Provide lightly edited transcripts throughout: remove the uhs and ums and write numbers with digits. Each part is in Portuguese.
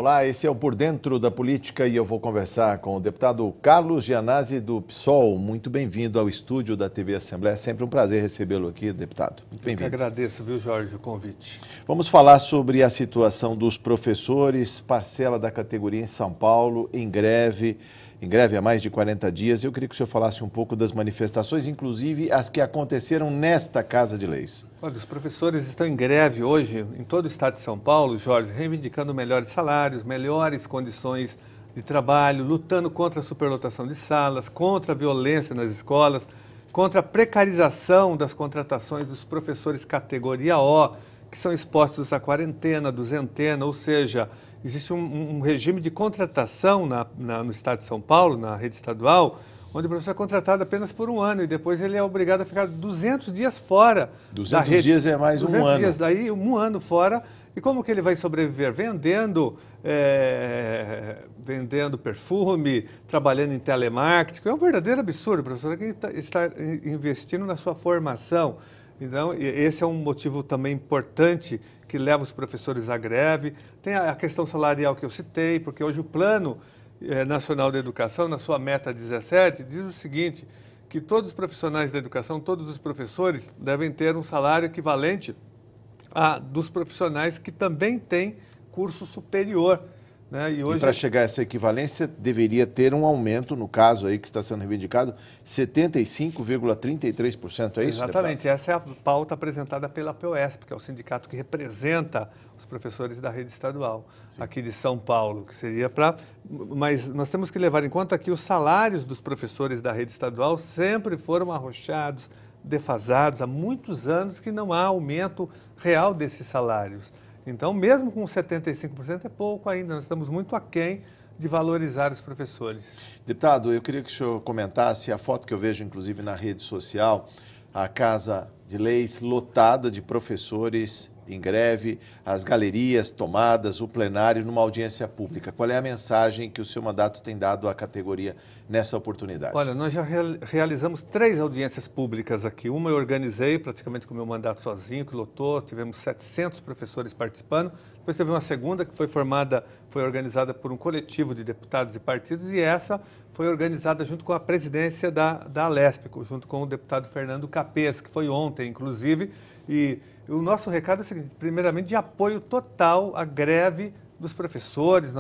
Olá, esse é o Por Dentro da Política e eu vou conversar com o deputado Carlos Gianazzi do PSOL. Muito bem-vindo ao estúdio da TV Assembleia. É sempre um prazer recebê-lo aqui, deputado. Muito bem-vindo. Eu que agradeço, viu, Jorge, o convite. Vamos falar sobre a situação dos professores, parcela da categoria em São Paulo, em greve há mais de 40 dias. Eu queria que o senhor falasse um pouco das manifestações, inclusive as que aconteceram nesta Casa de Leis. Olha, os professores estão em greve hoje em todo o estado de São Paulo, Jorge, reivindicando melhores salários, melhores condições de trabalho, lutando contra a superlotação de salas, contra a violência nas escolas, contra a precarização das contratações dos professores categoria O, que são expostos à quarentena, duzentena, ou seja, existe um regime de contratação no estado de São Paulo, na rede estadual, onde o professor é contratado apenas por um ano e depois ele é obrigado a ficar 200 dias fora 200 da rede. dias é mais um ano. 200 dias daí, um ano fora. E como que ele vai sobreviver? Vendendo perfume, trabalhando em telemarketing. É um verdadeiro absurdo, professor, que está investindo na sua formação. Então, esse é um motivo também importante que leva os professores à greve. Tem a questão salarial que eu citei, porque hoje o Plano Nacional de Educação, na sua meta 17, diz o seguinte, que todos os profissionais da educação, todos os professores devem ter um salário equivalente a dos profissionais que também têm curso superior. Né? E para chegar a essa equivalência, deveria ter um aumento, no caso aí que está sendo reivindicado, 75,33%, é isso? Exatamente, deputado? Essa é a pauta apresentada pela POSP, que é o sindicato que representa os professores da rede estadual, sim, aqui de São Paulo, que seria para... Mas nós temos que levar em conta que os salários dos professores da rede estadual sempre foram arrochados, defasados, há muitos anos que não há aumento real desses salários. Então, mesmo com 75% é pouco ainda, nós estamos muito aquém de valorizar os professores. Deputado, eu queria que o senhor comentasse a foto que eu vejo, inclusive, na rede social, a Casa de Leis lotada de professores em greve, as galerias tomadas, o plenário numa audiência pública. Qual é a mensagem que o seu mandato tem dado à categoria nessa oportunidade? Olha, nós já realizamos 3 audiências públicas aqui. Uma eu organizei praticamente com o meu mandato sozinho, que lotou, tivemos 700 professores participando. Depois teve uma segunda que foi organizada por um coletivo de deputados e partidos, e essa foi organizada junto com a presidência da Alesp, junto com o deputado Fernando Capês, que foi ontem, inclusive, e o nosso recado é o seguinte, primeiramente, de apoio total à greve dos professores.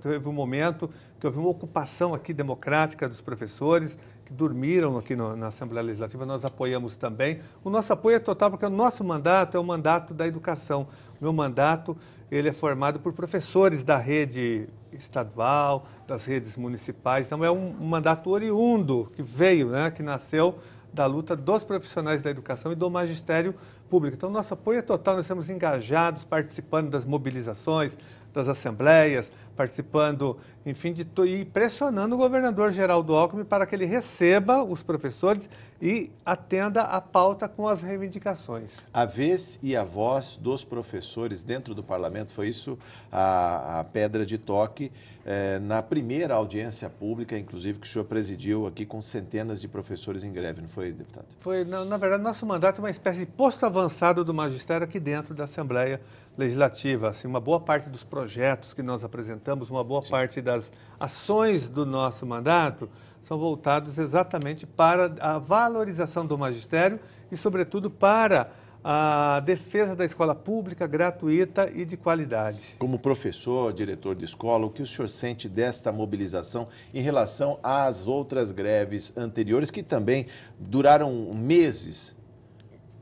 Teve um momento que houve uma ocupação aqui democrática dos professores que dormiram aqui na Assembleia Legislativa, nós apoiamos também. O nosso apoio é total porque o nosso mandato é o mandato da educação. O meu mandato ele é formado por professores da rede estadual, das redes municipais, então é um mandato oriundo que veio, né, que nasceu da luta dos profissionais da educação e do magistério público. Então, nosso apoio é total, nós estamos engajados, participando das mobilizações, das assembleias, participando, enfim, e pressionando o governador Geraldo Alckmin para que ele receba os professores e atenda a pauta com as reivindicações. A vez e a voz dos professores dentro do parlamento, foi isso a pedra de toque na primeira audiência pública, inclusive, que o senhor presidiu aqui com centenas de professores em greve, não foi, deputado? Foi, na verdade, nosso mandato é uma espécie de posto avançado do magistério aqui dentro da Assembleia Legislativa. Assim, uma boa parte dos projetos que nós apresentamos, uma boa parte das ações do nosso mandato são voltados exatamente para a valorização do magistério e, sobretudo, para a defesa da escola pública, gratuita e de qualidade. Como professor, diretor de escola, o que o senhor sente desta mobilização em relação às outras greves anteriores, que também duraram meses?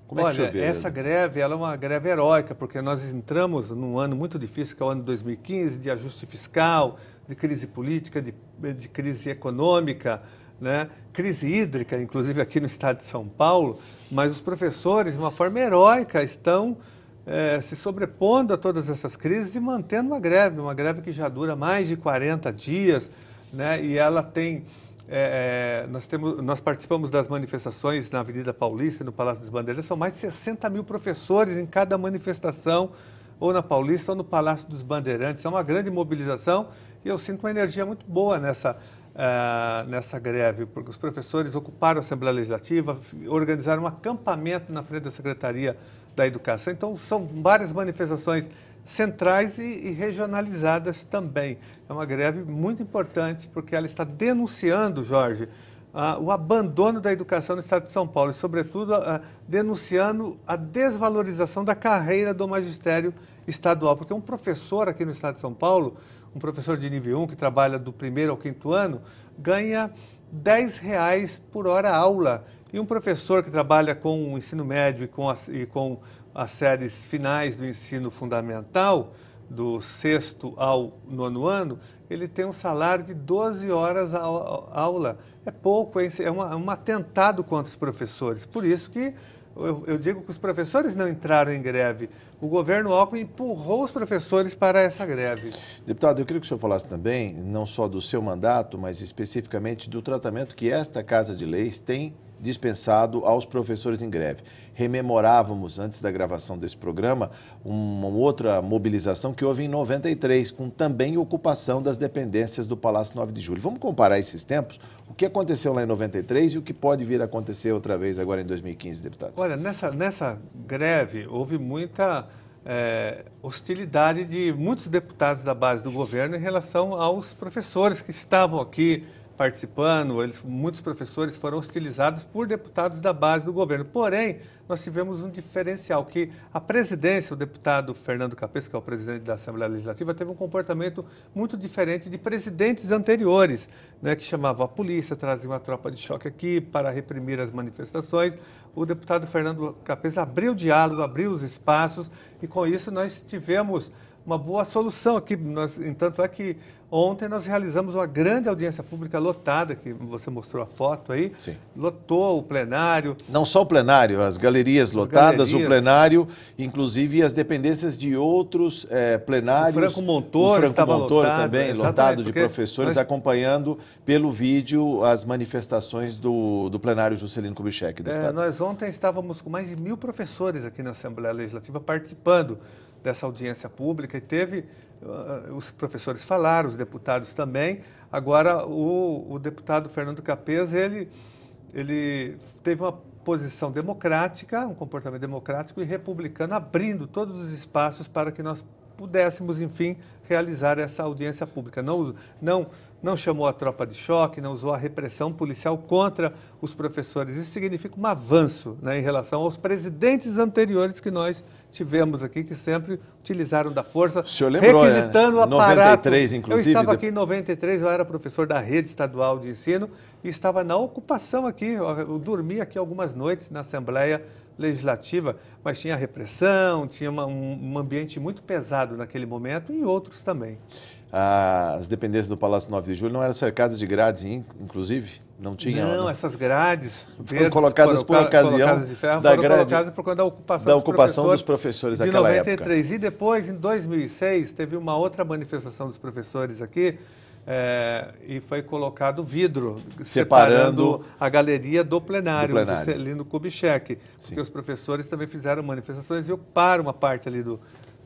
Como é que o senhor vê? Essa greve ela é uma greve heróica, porque nós entramos num ano muito difícil, que é o ano de 2015, de ajuste fiscal, de crise política, de crise econômica, né? Crise hídrica, inclusive aqui no estado de São Paulo, mas os professores, de uma forma heróica, estão se sobrepondo a todas essas crises e mantendo uma greve que já dura mais de 40 dias, né? E ela tem... nós participamos das manifestações na Avenida Paulista e no Palácio dos Bandeirantes, são mais de 60 mil professores em cada manifestação, ou na Paulista ou no Palácio dos Bandeirantes. É uma grande mobilização e eu sinto uma energia muito boa nessa greve, porque os professores ocuparam a Assembleia Legislativa, organizaram um acampamento na frente da Secretaria da Educação. Então, são várias manifestações centrais e regionalizadas também. É uma greve muito importante porque ela está denunciando, Jorge, o abandono da educação no estado de São Paulo e, sobretudo, denunciando a desvalorização da carreira do magistério estadual. Porque um professor aqui no estado de São Paulo, um professor de nível 1 que trabalha do 1º ao 5º ano, ganha R$ 10 por hora aula. E um professor que trabalha com o ensino médio e com as séries finais do ensino fundamental, do 6º ao 9º ano, ele tem um salário de 12 horas a aula. É pouco, é um atentado contra os professores. Por isso que eu digo que os professores não entraram em greve. O governo Alckmin empurrou os professores para essa greve. Deputado, eu queria que o senhor falasse também, não só do seu mandato, mas especificamente do tratamento que esta Casa de Leis tem dispensado aos professores em greve. Rememorávamos, antes da gravação desse programa, uma outra mobilização que houve em 93, com também ocupação das dependências do Palácio 9 de Julho. Vamos comparar esses tempos? O que aconteceu lá em 93 e o que pode vir a acontecer outra vez agora em 2015, deputado? Olha, nessa greve houve muita hostilidade de muitos deputados da base do governo em relação aos professores que estavam aqui participando. Muitos professores foram hostilizados por deputados da base do governo. Porém, nós tivemos um diferencial, que a presidência, o deputado Fernando Capês, que é o presidente da Assembleia Legislativa, teve um comportamento muito diferente de presidentes anteriores, né, que chamavam a polícia, traziam uma tropa de choque aqui para reprimir as manifestações. O deputado Fernando Capês abriu o diálogo, abriu os espaços e, com isso, nós tivemos uma boa solução aqui. Tanto é que ontem nós realizamos uma grande audiência pública lotada, que você mostrou a foto aí. Sim. Lotou o plenário. Não só o plenário, as galerias lotadas, o plenário, inclusive as dependências de outros plenários. O Franco Montoro estava lotado, também, lotado de professores, acompanhando pelo vídeo as manifestações do plenário Juscelino Kubitschek, deputado. Nós ontem estávamos com mais de 1.000 professores aqui na Assembleia Legislativa participando dessa audiência pública, e os professores falaram, os deputados também. Agora, o deputado Fernando Capês, ele teve uma posição democrática, um comportamento democrático e republicano, abrindo todos os espaços para que nós pudéssemos, enfim, realizar essa audiência pública. Não chamou a tropa de choque, não usou a repressão policial contra os professores. Isso significa um avanço, né, em relação aos presidentes anteriores que nós tivemos aqui, que sempre utilizaram da força, o senhor lembrou, requisitando o aparato. 93, inclusive. Eu estava aqui em 93, eu era professor da rede estadual de ensino e estava na ocupação aqui. Eu dormi aqui algumas noites na Assembleia Legislativa, mas tinha repressão, tinha um ambiente muito pesado naquele momento e outros também. As dependências do Palácio 9 de Julho não eram cercadas de grades, inclusive? Não tinha? Não, essas grades foram colocadas por ocasião de ferro, foram colocadas por conta da ocupação dos professores de naquela 93. época. E depois, em 2006, teve uma outra manifestação dos professores aqui, e foi colocado vidro separando a galeria do plenário. Juscelino Kubitschek, porque os professores também fizeram manifestações e ocuparam uma parte ali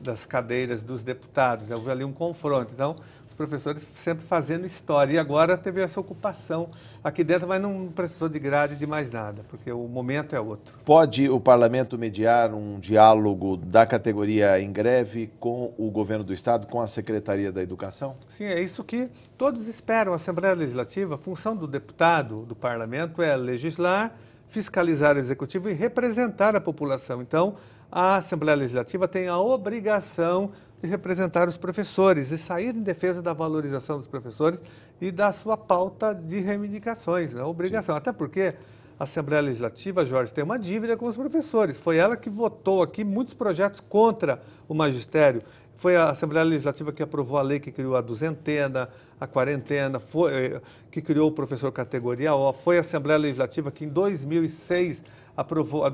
das cadeiras dos deputados. Houve ali um confronto. Então, os professores sempre fazendo história. E agora teve essa ocupação aqui dentro, mas não precisou de grade de mais nada, porque o momento é outro. Pode o parlamento mediar um diálogo da categoria em greve com o governo do Estado, com a Secretaria da Educação? Sim, é isso que todos esperam. A Assembleia Legislativa, a função do deputado, do parlamento, é legislar, fiscalizar o executivo e representar a população. Então, a Assembleia Legislativa tem a obrigação de representar os professores e sair em defesa da valorização dos professores e da sua pauta de reivindicações, a obrigação. Sim. Até porque a Assembleia Legislativa, Jorge, tem uma dívida com os professores. Foi ela que votou aqui muitos projetos contra o magistério. Foi a Assembleia Legislativa que aprovou a lei que criou a duzentena, a quarentena, que criou o professor categoria O. Foi a Assembleia Legislativa que em 2006 aprovou,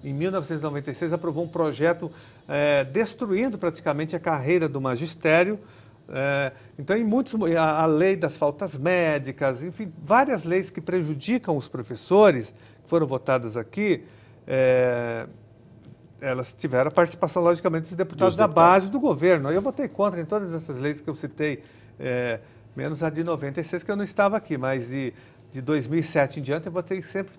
em 1996, aprovou um projeto destruindo praticamente a carreira do magistério. Então, a lei das faltas médicas, enfim, várias leis que prejudicam os professores, que foram votadas aqui, elas tiveram a participação, logicamente, dos deputados da base do governo. Eu votei contra em todas essas leis que eu citei, menos a de 96, que eu não estava aqui, mas de 2007 em diante eu votei sempre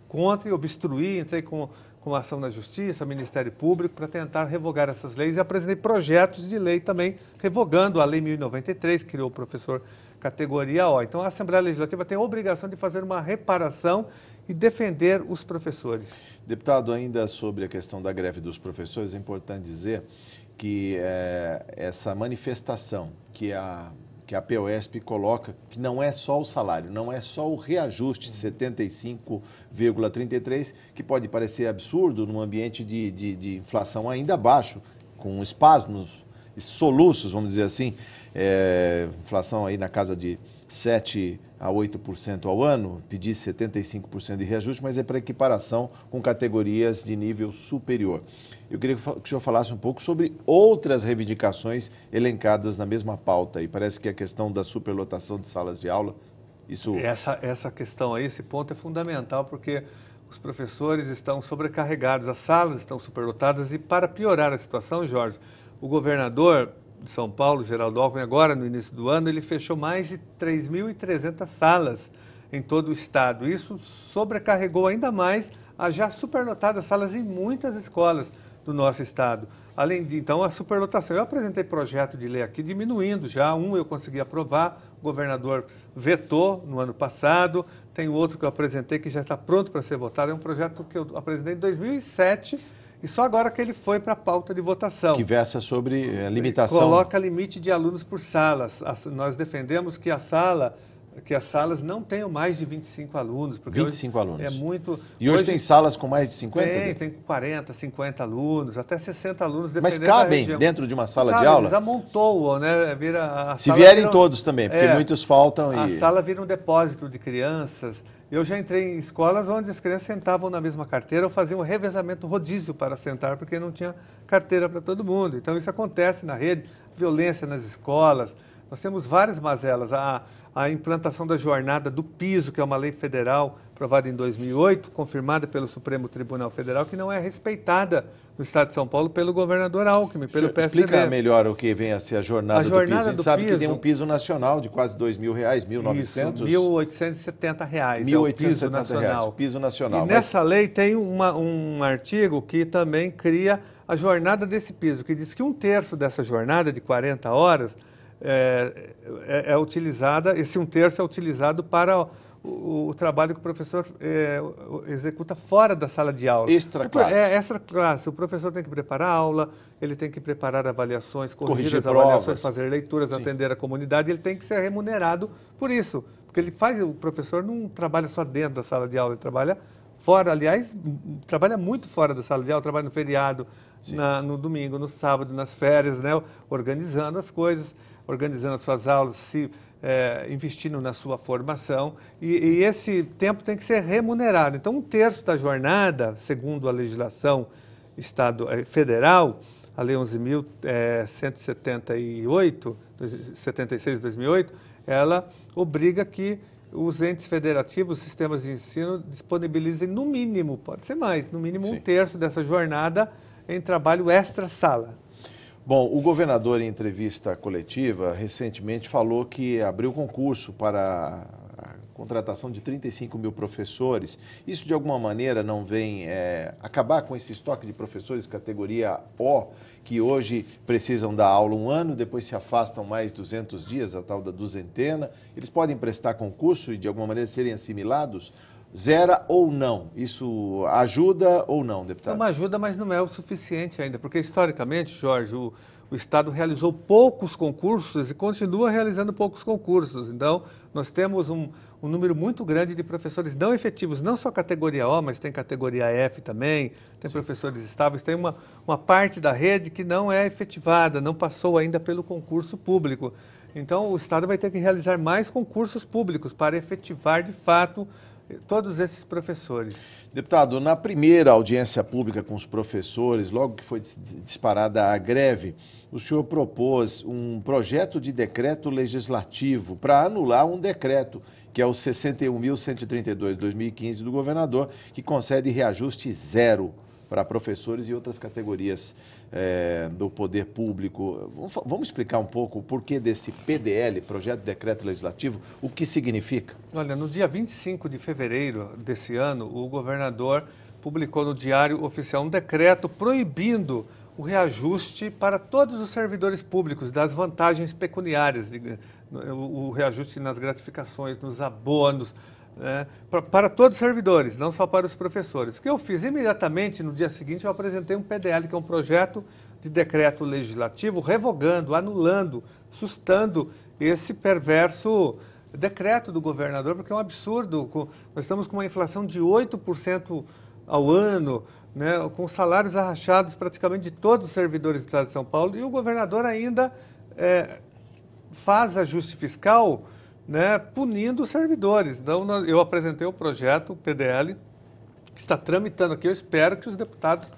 contra e obstruí, entrei com com ação na Justiça, Ministério Público, para tentar revogar essas leis e apresentei projetos de lei também revogando a Lei 1093, que criou o professor categoria O. Então, a Assembleia Legislativa tem a obrigação de fazer uma reparação e defender os professores. Deputado, ainda sobre a questão da greve dos professores, é importante dizer que essa manifestação que a POSP coloca, que não é só o salário, não é só o reajuste de 75,33, que pode parecer absurdo num ambiente de inflação ainda baixo, com espasmos, soluços, vamos dizer assim, inflação aí na casa de 7 a 8% ao ano, pedir 75% de reajuste, mas é para equiparação com categorias de nível superior. Eu queria que o senhor falasse um pouco sobre outras reivindicações elencadas na mesma pauta, e parece que a questão da superlotação de salas de aula, isso... Essa questão aí, esse ponto é fundamental, porque os professores estão sobrecarregados, as salas estão superlotadas, e para piorar a situação, Jorge, o governador de São Paulo, Geraldo Alckmin, agora no início do ano, ele fechou mais de 3.300 salas em todo o estado. Isso sobrecarregou ainda mais as já superlotadas salas em muitas escolas do nosso estado. Além de, então, a superlotação. Eu apresentei projeto de lei aqui diminuindo já. Um eu consegui aprovar, o governador vetou no ano passado. Tem outro que eu apresentei que já está pronto para ser votado. É um projeto que eu apresentei em 2007, e só agora que ele foi para a pauta de votação. Que versa sobre a limitação. Coloca limite de alunos por salas. Nós defendemos que as salas não tenham mais de 25 alunos. Porque 25 alunos. É muito... E hoje tem salas com mais de 50? Tem 40, 50 alunos, até 60 alunos, mas cabem dentro de uma sala de aula? Eles amontoam, né? Se vierem todos também, porque muitos faltam. A sala vira um depósito de crianças. Eu já entrei em escolas onde as crianças sentavam na mesma carteira ou faziam um revezamento rodízio para sentar, porque não tinha carteira para todo mundo. Então, isso acontece na rede, violência nas escolas. Nós temos várias mazelas. A implantação da jornada do piso, que é uma lei federal aprovada em 2008, confirmada pelo Supremo Tribunal Federal, que não é respeitada no estado de São Paulo pelo governador Alckmin, pelo PSDB. Explica melhor o que vem a ser a jornada do piso. A gente sabe que tem um piso nacional de quase R$2.000, 1.900? R$1.870. R$1.870, piso nacional. E nessa lei tem um artigo que também cria a jornada desse piso, que diz que 1/3 dessa jornada de 40 horas é utilizada, esse 1/3 é utilizado para o trabalho que o professor executa fora da sala de aula. Extra classe. Extra classe. O professor tem que preparar a aula, ele tem que preparar avaliações, corrigir as provas, avaliações, fazer leituras, atender a comunidade, ele tem que ser remunerado por isso. Porque o professor não trabalha só dentro da sala de aula, ele trabalha fora, aliás, trabalha muito fora da sala de aula, trabalha no feriado, no domingo, no sábado, nas férias, né, organizando as coisas, organizando as suas aulas, investindo na sua formação, e esse tempo tem que ser remunerado. Então, 1/3 da jornada, segundo a legislação federal, a Lei 11.178, 76 de 2008, ela obriga que os entes federativos, os sistemas de ensino, disponibilizem no mínimo, pode ser mais, no mínimo 1/3 dessa jornada em trabalho extra-sala. Bom, o governador, em entrevista coletiva, recentemente falou que abriu concurso para a contratação de 35 mil professores. Isso, de alguma maneira, não vem acabar com esse estoque de professores categoria O, que hoje precisam dar aula 1 ano, depois se afastam mais 200 dias, a tal da duzentena. Eles podem prestar concurso e, de alguma maneira, serem assimilados? Zera ou não? Isso ajuda ou não, deputado? É uma ajuda, mas não é o suficiente ainda, porque historicamente, Jorge, o Estado realizou poucos concursos e continua realizando poucos concursos. Então, nós temos um número muito grande de professores não efetivos, não só categoria O, mas tem categoria F também, tem professores estáveis, tem uma parte da rede que não é efetivada, não passou ainda pelo concurso público. Então, o Estado vai ter que realizar mais concursos públicos para efetivar, de fato, todos esses professores. Deputado, na primeira audiência pública com os professores, logo que foi disparada a greve, o senhor propôs um projeto de decreto legislativo para anular um decreto, que é o 61.132 de 2015 do governador, que concede reajuste zero para professores e outras categorias do poder público. Vamos explicar um pouco o porquê desse PDL, Projeto de Decreto Legislativo, o que significa? Olha, no dia 25 de fevereiro desse ano, o governador publicou no Diário Oficial um decreto proibindo o reajuste para todos os servidores públicos das vantagens pecuniárias, o reajuste nas gratificações, nos abonos, né, para todos os servidores, não só para os professores. O que eu fiz imediatamente, no dia seguinte, eu apresentei um PDL, que é um projeto de decreto legislativo, revogando, anulando, sustando esse perverso decreto do governador, porque é um absurdo. Nós estamos com uma inflação de 8% ao ano, né, com salários arrachados praticamente de todos os servidores do Estado de São Paulo, e o governador ainda faz ajuste fiscal, né, punindo os servidores. Então, eu apresentei o projeto, o PDL, que está tramitando aqui. Eu espero que os deputados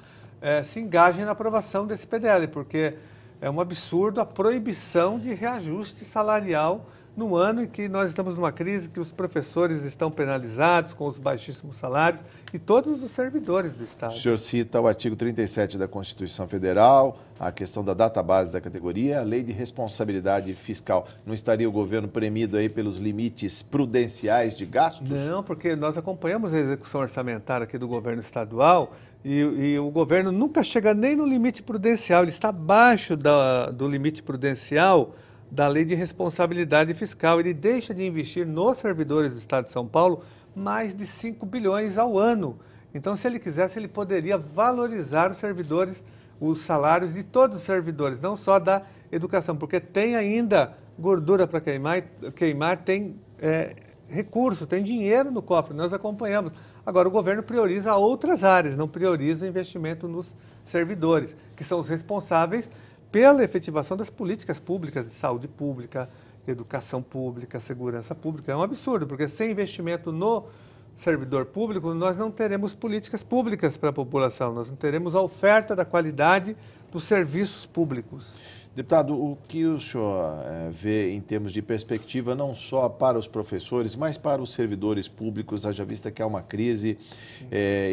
se engajem na aprovação desse PDL, porque é um absurdo a proibição de reajuste salarial no ano em que nós estamos numa crise, que os professores estão penalizados com os baixíssimos salários e todos os servidores do Estado. O senhor cita o artigo 37 da Constituição Federal, a questão da database da categoria, a lei de responsabilidade fiscal. Não estaria o governo premido aí pelos limites prudenciais de gastos? Não, porque nós acompanhamos a execução orçamentária aqui do governo estadual e o governo nunca chega nem no limite prudencial, ele está abaixo do limite prudencial da lei de responsabilidade fiscal. Ele deixa de investir nos servidores do Estado de São Paulo mais de 5 bilhões ao ano. Então, se ele quisesse, ele poderia valorizar os servidores, os salários de todos os servidores, não só da educação, porque tem ainda gordura para queimar, tem recurso, tem dinheiro no cofre, nós acompanhamos. Agora, o governo prioriza outras áreas, não prioriza o investimento nos servidores, que são os responsáveis pela efetivação das políticas públicas de saúde pública, educação pública, segurança pública. É um absurdo, porque sem investimento no servidor público, nós não teremos políticas públicas para a população, nós não teremos a oferta da qualidade dos serviços públicos. Deputado, o que o senhor vê em termos de perspectiva, não só para os professores, mas para os servidores públicos, haja vista que há uma crise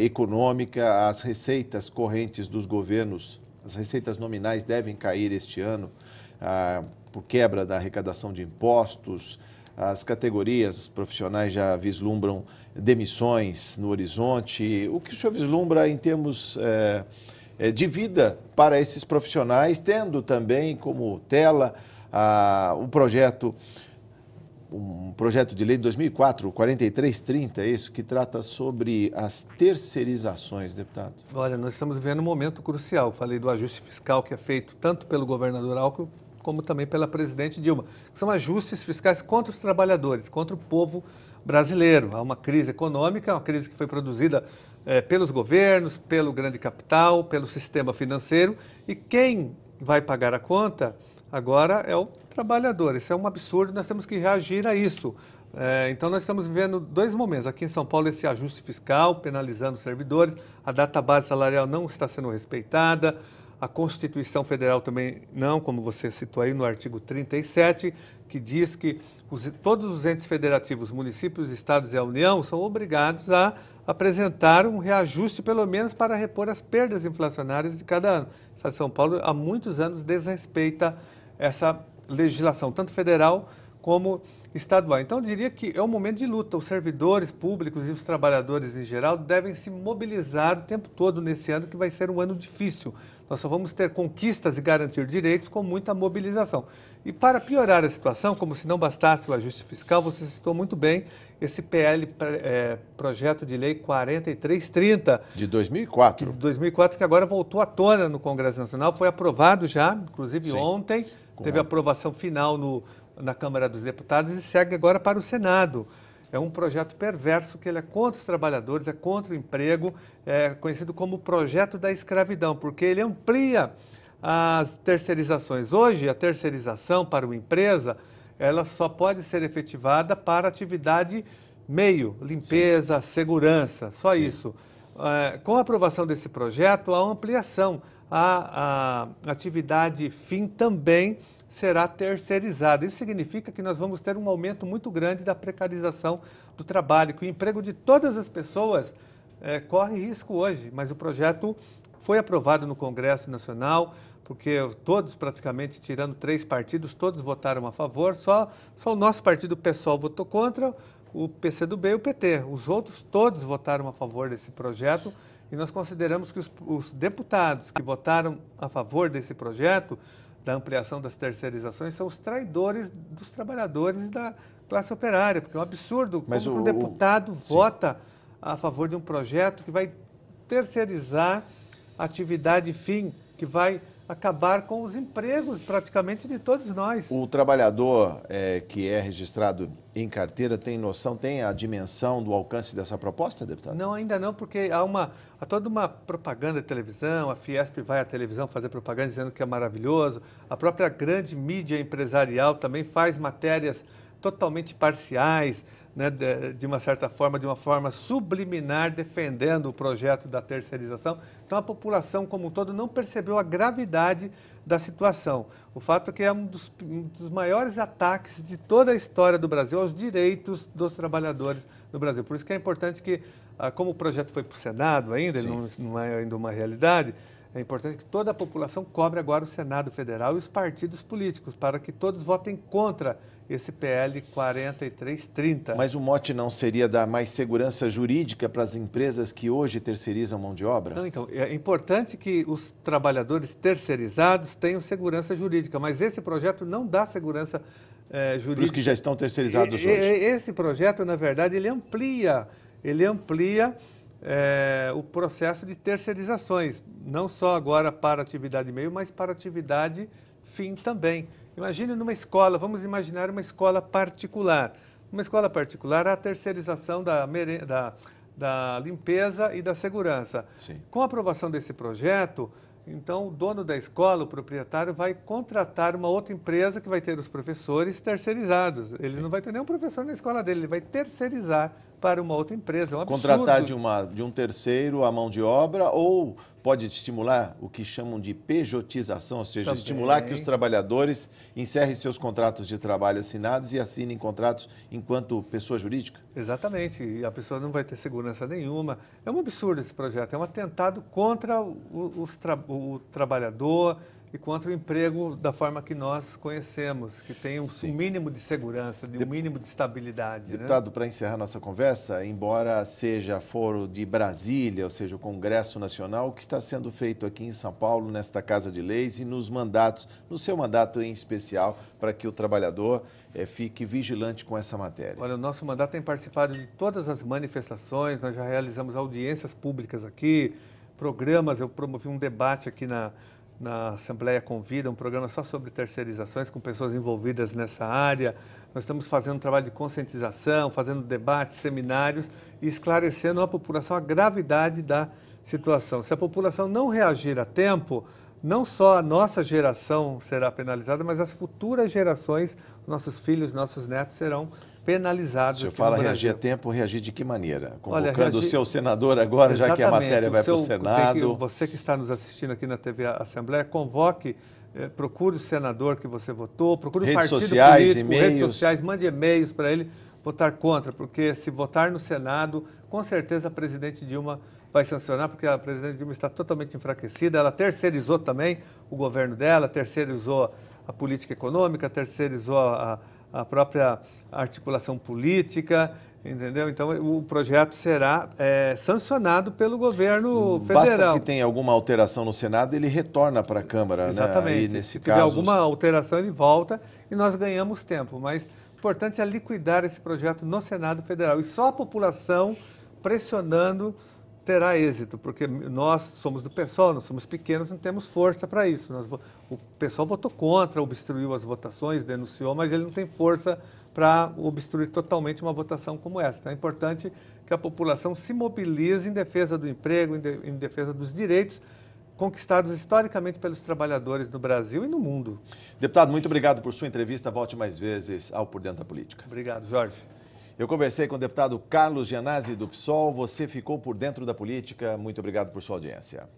econômica, as receitas correntes dos governos, as receitas nominais devem cair este ano por quebra da arrecadação de impostos, as categorias profissionais já vislumbram demissões no horizonte. O que o senhor vislumbra em termos de vida para esses profissionais, tendo também como tela um projeto de lei de 2004, 4330, isso, que trata sobre as terceirizações, deputado? Olha, nós estamos vivendo um momento crucial. Falei do ajuste fiscal que é feito tanto pelo governador Alckmin como também pela presidente Dilma. São ajustes fiscais contra os trabalhadores, contra o povo brasileiro. Há uma crise econômica, uma crise que foi produzida pelos governos, pelo grande capital, pelo sistema financeiro, e quem vai pagar a conta agora é o trabalhador. Isso é um absurdo, nós temos que reagir a isso. Então, nós estamos vivendo dois momentos. Aqui em São Paulo, esse ajuste fiscal, penalizando os servidores, a database salarial não está sendo respeitada, a Constituição Federal também não, como você citou aí no artigo 37, que diz que todos os entes federativos, municípios, estados e a União, são obrigados a apresentar um reajuste, pelo menos para repor as perdas inflacionárias de cada ano. O Estado de São Paulo, há muitos anos, desrespeita essa legislação, tanto federal como estadual. Então, eu diria que é um momento de luta. Os servidores públicos e os trabalhadores em geral devem se mobilizar o tempo todo nesse ano, que vai ser um ano difícil. Nós só vamos ter conquistas e garantir direitos com muita mobilização. E para piorar a situação, como se não bastasse o ajuste fiscal, você citou muito bem esse projeto de lei 4330. De 2004. De 2004, que agora voltou à tona no Congresso Nacional, foi aprovado já, inclusive ontem, teve aprovação final na Câmara dos Deputados e segue agora para o Senado. É um projeto perverso, que ele é contra os trabalhadores, é contra o emprego, é conhecido como projeto da escravidão, porque ele amplia as terceirizações. Hoje, a terceirização para uma empresa, ela só pode ser efetivada para atividade meio, limpeza, segurança, só isso. Com a aprovação desse projeto, há uma ampliação. A atividade fim também será terceirizada. Isso significa que nós vamos ter um aumento muito grande da precarização do trabalho, que o emprego de todas as pessoas corre risco hoje, mas o projeto foi aprovado no Congresso Nacional, porque todos, praticamente, tirando 3 partidos, todos votaram a favor, só o nosso partido, o PSOL, votou contra, o PCdoB e o PT. Os outros todos votaram a favor desse projeto, E nós consideramos que os deputados que votaram a favor desse projeto, da ampliação das terceirizações, são os traidores dos trabalhadores e da classe operária, porque é um absurdo como um deputado vota a favor de um projeto que vai terceirizar a atividade fim, que vai acabar com os empregos praticamente de todos nós. O trabalhador que é registrado em carteira tem noção, tem a dimensão do alcance dessa proposta, deputado? Não, ainda não, porque há toda uma propaganda de televisão, a Fiesp vai à televisão fazer propaganda dizendo que é maravilhoso, a própria grande mídia empresarial também faz matérias totalmente parciais, né, de uma certa forma, de uma forma subliminar, defendendo o projeto da terceirização. Então, a população como um todo não percebeu a gravidade da situação. O fato é que é um dos maiores ataques de toda a história do Brasil aos direitos dos trabalhadores do Brasil. Por isso que é importante que, como o projeto foi para o Senado ainda, ele não é ainda uma realidade, é importante que toda a população cobre agora o Senado Federal e os partidos políticos, para que todos votem contra esse PL 4330. Mas o mote não seria dar mais segurança jurídica para as empresas que hoje terceirizam mão de obra? Não, então, é importante que os trabalhadores terceirizados tenham segurança jurídica, mas esse projeto não dá segurança jurídica. Para os que já estão terceirizados hoje. Esse projeto, na verdade, ele amplia o processo de terceirizações, não só agora para atividade meio, mas para atividade fim também. Imagine numa escola, vamos imaginar uma escola particular. Numa escola particular, há a terceirização da limpeza e da segurança. Sim. Com a aprovação desse projeto, então o dono da escola, o proprietário, vai contratar uma outra empresa que vai ter os professores terceirizados. Ele não vai ter nenhum professor na escola dele, ele vai terceirizar para uma outra empresa. É um absurdo. Contratar de um terceiro a mão de obra, ou pode estimular o que chamam de pejotização, ou seja, Também. Estimular que os trabalhadores encerrem seus contratos de trabalho assinados e assinem contratos enquanto pessoa jurídica? Exatamente, e a pessoa não vai ter segurança nenhuma. É um absurdo esse projeto, é um atentado contra o trabalhador e contra o emprego da forma que nós conhecemos, que tem um mínimo de segurança, um mínimo de estabilidade. Deputado, para encerrar nossa conversa, embora seja foro de Brasília, ou seja, o Congresso Nacional, o que está sendo feito aqui em São Paulo, nesta Casa de Leis e nos mandatos, no seu mandato em especial, para que o trabalhador fique vigilante com essa matéria? Olha, o nosso mandato tem participado de todas as manifestações, nós já realizamos audiências públicas aqui, programas, eu promovi um debate aqui na Assembleia Convida, um programa só sobre terceirizações com pessoas envolvidas nessa área. Nós estamos fazendo um trabalho de conscientização, fazendo debates, seminários e esclarecendo à população a gravidade da situação. Se a população não reagir a tempo, não só a nossa geração será penalizada, mas as futuras gerações, nossos filhos, nossos netos serão penalizados. O senhor fala reagir a tempo, reagir de que maneira? Convocando o seu senador agora, já que a matéria vai para o Senado. Você que está nos assistindo aqui na TV Assembleia, convoque, procure o senador que você votou, procure o partido político, redes sociais, mande e-mails para ele votar contra, porque se votar no Senado, com certeza a presidente Dilma vai sancionar, porque a presidente Dilma está totalmente enfraquecida, ela terceirizou também o governo dela, terceirizou a política econômica, terceirizou a própria articulação política, entendeu? Então, o projeto será sancionado pelo governo federal. Basta que tenha alguma alteração no Senado, ele retorna para a Câmara, exatamente, né? Aí, nesse se tiver alguma alteração, ele volta e nós ganhamos tempo. Mas o importante é liquidar esse projeto no Senado Federal. E só a população pressionando terá êxito, porque nós somos do PSOL, nós somos pequenos, não temos força para isso. O PSOL votou contra, obstruiu as votações, denunciou, mas ele não tem força para obstruir totalmente uma votação como essa. Então é importante que a população se mobilize em defesa do emprego, em defesa dos direitos conquistados historicamente pelos trabalhadores no Brasil e no mundo. Deputado, muito obrigado por sua entrevista. Volte mais vezes ao Por Dentro da Política. Obrigado, Jorge. Eu conversei com o deputado Carlos Gianazzi, do PSOL. Você ficou por dentro da política. Muito obrigado por sua audiência.